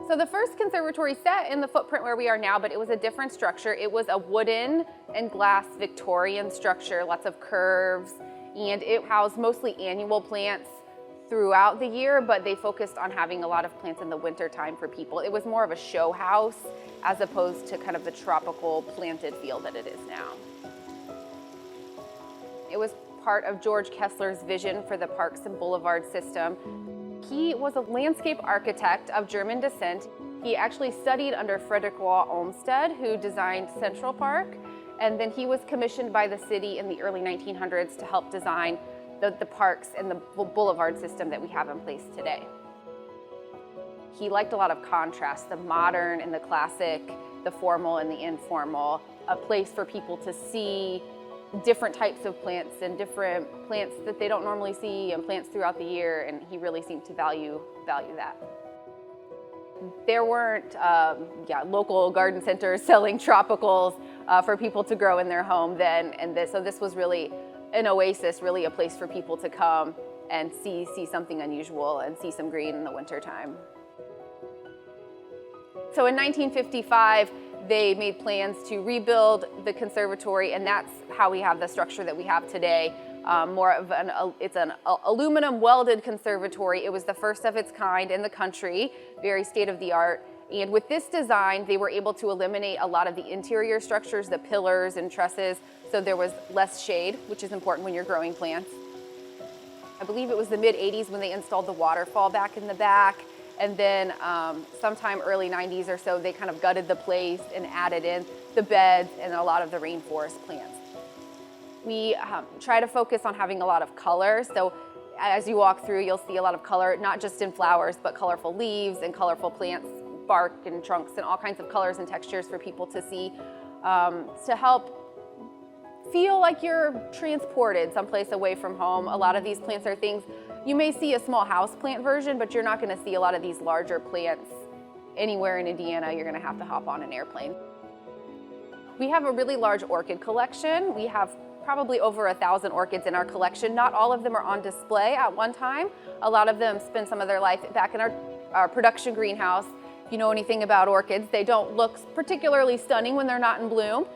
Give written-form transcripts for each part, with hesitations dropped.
So the first conservatory set in the footprint where we are now, but it was a different structure. It was a wooden and glass Victorian structure, lots of curves, and it housed mostly annual plants throughout the year, but they focused on having a lot of plants in the winter time for people. It was more of a show house as opposed to kind of the tropical planted feel that it is now. It was part of George Kessler's vision for the parks and boulevard system. He was a landscape architect of German descent. He actually studied under Frederick Law Olmsted, who designed Central Park, and then he was commissioned by the city in the early 1900s to help design the parks and the boulevard system that we have in place today. He liked a lot of contrast, the modern and the classic, the formal and the informal, a place for people to see different types of plants and different plants that they don't normally see and plants throughout the year, and he really seemed to value that. There weren't local garden centers selling tropicals for people to grow in their home then, so this was really an oasis, really a place for people to come and see something unusual and see some green in the wintertime. So in 1955, they made plans to rebuild the conservatory, and that's how we have the structure that we have today. It's an aluminum welded conservatory. It was the first of its kind in the country, very state-of-the-art. And with this design, they were able to eliminate a lot of the interior structures, the pillars and trusses, so there was less shade, which is important when you're growing plants. I believe it was the mid-'80s when they installed the waterfall back in the back, and then sometime early 90s or so, they kind of gutted the place and added in the beds and a lot of the rainforest plants. We try to focus on having a lot of color, so as you walk through, you'll see a lot of color, not just in flowers, but colorful leaves and colorful plants, bark and trunks, and all kinds of colors and textures for people to see, to help feel like you're transported someplace away from home. A lot of these plants are things, you may see a small house plant version, but you're not gonna see a lot of these larger plants anywhere in Indiana. You're gonna have to hop on an airplane. We have a really large orchid collection. We have probably over 1,000 orchids in our collection. Not all of them are on display at one time. A lot of them spend some of their life back in our production greenhouse. If you know anything about orchids, they don't look particularly stunning when they're not in bloom.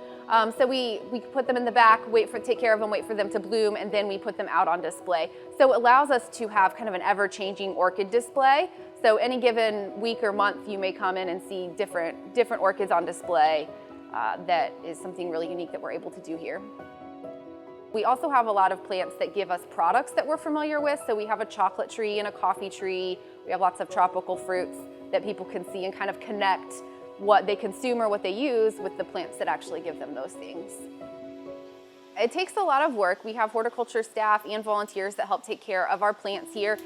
So we put them in the back, take care of them, wait for them to bloom, and then we put them out on display. So it allows us to have kind of an ever-changing orchid display. So any given week or month, you may come in and see different orchids on display. That is something really unique that we're able to do here. We also have a lot of plants that give us products that we're familiar with. So we have a chocolate tree and a coffee tree. We have lots of tropical fruits that people can see and kind of connect what they consume or what they use with the plants that actually give them those things. It takes a lot of work. We have horticulture staff and volunteers that help take care of our plants here.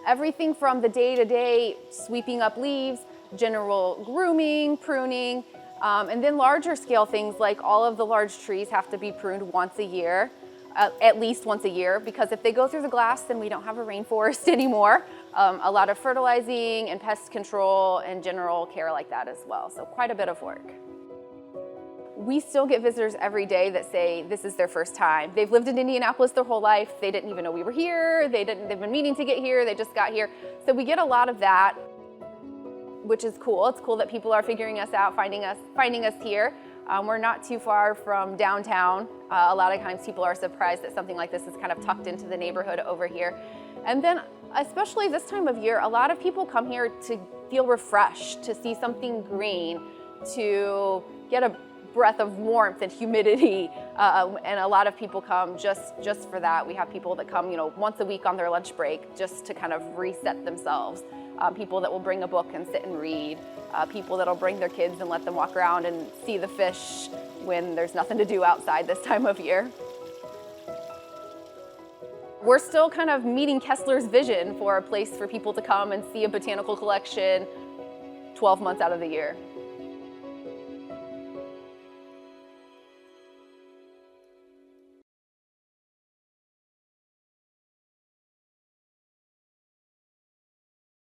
Everything from the day-to-day sweeping up leaves, general grooming, pruning, and then larger scale things like all of the large trees have to be pruned once a year. At least once a year, because if they go through the glass, then we don't have a rainforest anymore. A lot of fertilizing and pest control and general care like that as well. So quite a bit of work. We still get visitors every day that say this is their first time. They've lived in Indianapolis their whole life. They didn't even know we were here. They've been meaning to get here. They just got here. So we get a lot of that, which is cool. It's cool that people are figuring us out, finding us here. We're not too far from downtown. A lot of times people are surprised that something like this is kind of tucked into the neighborhood over here. And then, especially this time of year, a lot of people come here to feel refreshed, to see something green, to get a breath of warmth and humidity. And a lot of people come just for that. We have people that come, once a week on their lunch break just to kind of reset themselves. People that will bring a book and sit and read. People that'll bring their kids and let them walk around and see the fish when there's nothing to do outside this time of year. We're still kind of meeting Kessler's vision for a place for people to come and see a botanical collection 12 months out of the year.